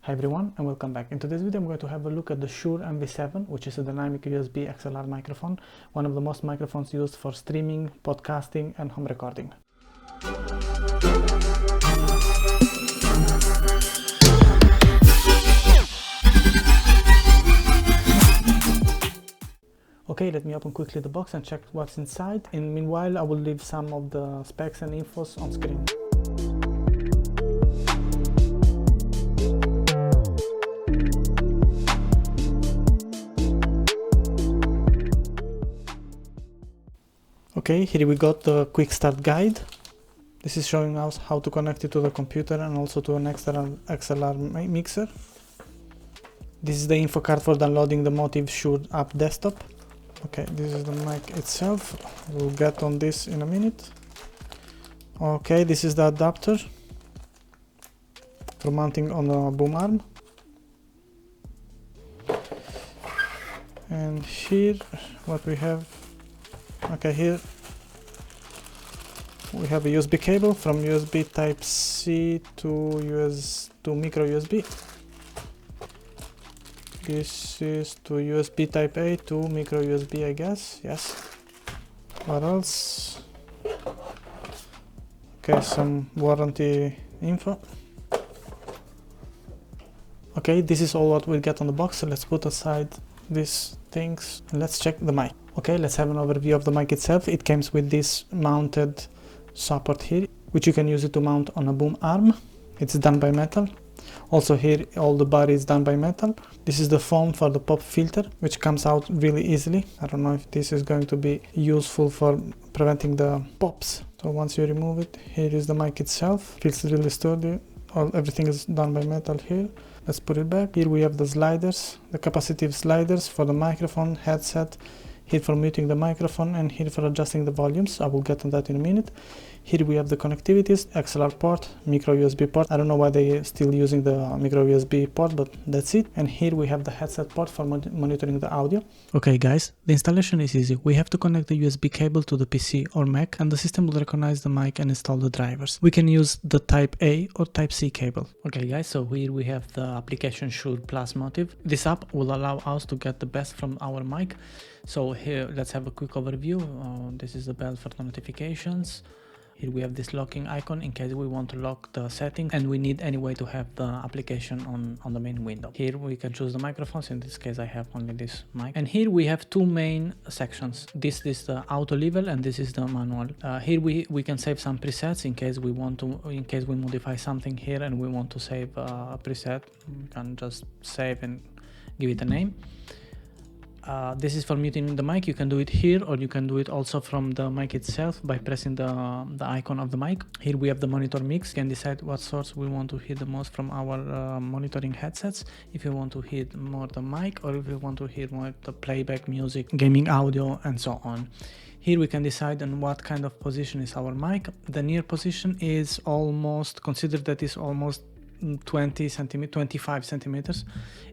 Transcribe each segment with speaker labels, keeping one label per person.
Speaker 1: Hi everyone and welcome back. In today's video I'm going to have a look at the Shure MV7, which is a dynamic USB XLR microphone, one of the most microphones used for streaming, podcasting and home recording. Okay, let me open quickly the box and check what's inside. And meanwhile I will leave some of the specs and infos on screen. Okay, here we got the quick start guide. This is showing us how to connect it to the computer and also to an external XLR mixer. This is the info card for downloading the Motive Shure app desktop. Okay, this is the mic itself. We'll get on this in a minute. Okay, this is the adapter for mounting on a boom arm. And here what we have, okay, here we have a USB cable from USB type C to micro USB. This is to USB type A to micro USB, I guess. Yes. What else? Okay, some warranty info. Okay, this is all what we'll get on the box, so let's put aside these things and let's check the mic. Okay, let's have an overview of the mic itself. It comes with this mounted support here, which you can use it to mount on a boom arm. It's done by metal. Also here all the body is done by metal. This is the foam for the pop filter, which comes out really easily. I don't know if this is going to be useful for preventing the pops. So once you remove it, here is the mic itself. Feels really sturdy. Everything is done by metal here. Let's put it back. Here we have the sliders, the capacitive sliders for the microphone, headset, here for muting the microphone and here for adjusting the volumes. I will get on that in a minute. Here we have the connectivities, XLR port, micro USB port. I don't know why they are still using the micro USB port, but that's it. And here we have the headset port for monitoring the audio. Okay guys, the installation is easy. We have to connect the USB cable to the PC or Mac and the system will recognize the mic and install the drivers. We can use the type A or type C cable. Okay guys, so here we have the application Shure Plus Motive. This app will allow us to get the best from our mic. So here let's have a quick overview. This is the bell for the notifications. Here we have this locking icon in case we want to lock the settings and we need anyway to have the application on the main window. Here we can choose the microphones. In this case I have only this mic. And here we have two main sections. This is the auto level and this is the manual. Here we can save some presets in case we want to, in case we modify something here and we want to save a preset. We can just save and give it a name. This is for muting the mic. You can do it here or you can do it also from the mic itself by pressing the icon of the mic. Here we have the monitor mix. You can decide what source we want to hear the most from our monitoring headsets. If you want to hear more the mic or if you want to hear more the playback music, gaming audio and so on. Here we can decide on what kind of position is our mic. The near position is almost, consider that is almost 25 centimeters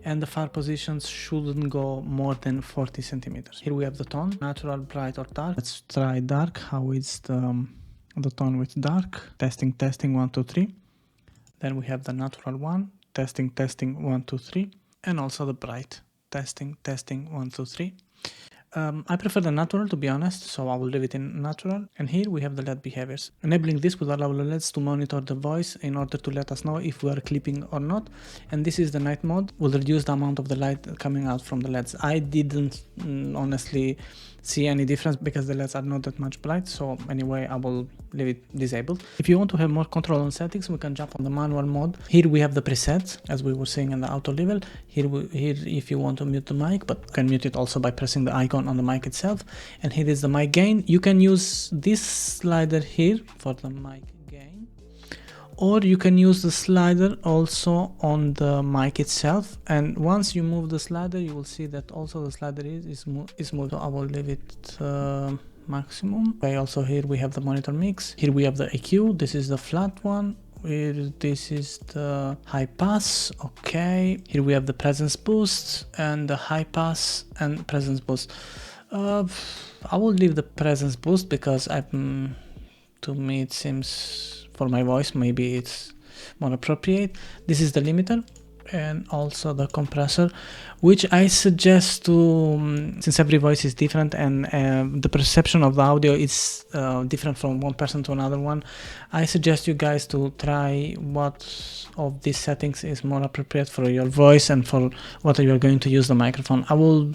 Speaker 1: and the far positions shouldn't go more than 40 centimeters. Here we have the tone, natural, bright or dark. Let's try dark. How is the tone with dark? Testing 1 2 3. Then we have the natural one, testing 1 2 3, and also the bright, testing 1 2 3. I prefer the natural, to be honest, so I will leave it in natural. And here we have the LED behaviors. Enabling this will allow the LEDs to monitor the voice in order to let us know if we are clipping or not. And this is the night mode, will reduce the amount of the light coming out from the LEDs. I didn't honestly see any difference because the LEDs are not that much bright, so anyway I will leave it disabled. If you want to have more control on settings, we can jump on the manual mode. Here we have the presets, as we were saying in the auto level. Here if you want to mute the mic, but you can mute it also by pressing the icon on the mic itself. And here is the mic gain. You can use this slider here for the mic gain, or you can use the slider also on the mic itself, and once you move the slider you will see that also the slider is moved. So I will leave it maximum. Okay, also here we have the monitor mix. Here we have the EQ. This is the flat one. This is the high pass. Okay, here we have the presence boost and the high pass and presence boost. I will leave the presence boost because to me it seems, for my voice maybe it's more appropriate. This is the limiter. and also the compressor, which I suggest to, since every voice is different and the perception of the audio is different from one person to another one, I suggest you guys to try what of these settings is more appropriate for your voice and for what you are going to use the microphone. I will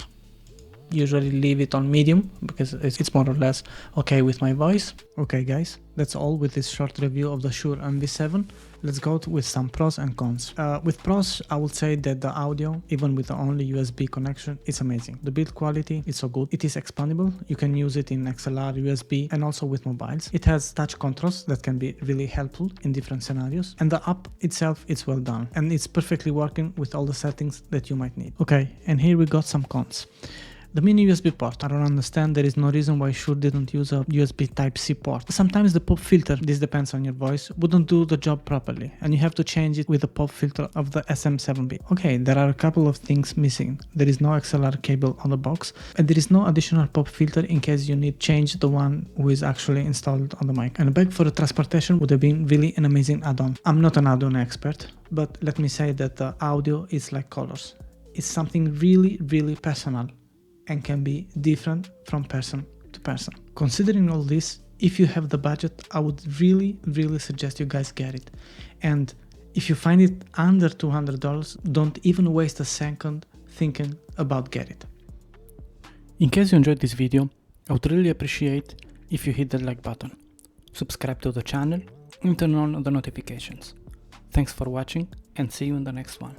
Speaker 1: usually leave it on medium because it's more or less okay with my voice. Okay guys, that's all with this short review of the Shure MV7. Let's go with some pros and cons. With pros, I would say that the audio, even with the only USB connection, is amazing. The build quality is so good. It is expandable. You can use it in XLR, USB, and also with mobiles. It has touch controls that can be really helpful in different scenarios. And the app itself is well done. And it's perfectly working with all the settings that you might need. Okay, and here we got some cons. The mini USB port, I don't understand, there is no reason why Shure didn't use a USB Type-C port. Sometimes the pop filter, this depends on your voice, wouldn't do the job properly and you have to change it with the pop filter of the SM7B. Okay, there are a couple of things missing. There is no XLR cable on the box and there is no additional pop filter in case you need to change the one who is actually installed on the mic. And a bag for the transportation would have been really an amazing add-on. I'm not an add-on expert, but let me say that the audio is like colors. It's something really, really personal and can be different from person to person. Considering all this, if you have the budget, I would really suggest you guys get it. And if you find it under $200, don't even waste a second thinking about getting it. In case you enjoyed this video, I would really appreciate if you hit the like button, subscribe to the channel and turn on the notifications. Thanks for watching and see you in the next one.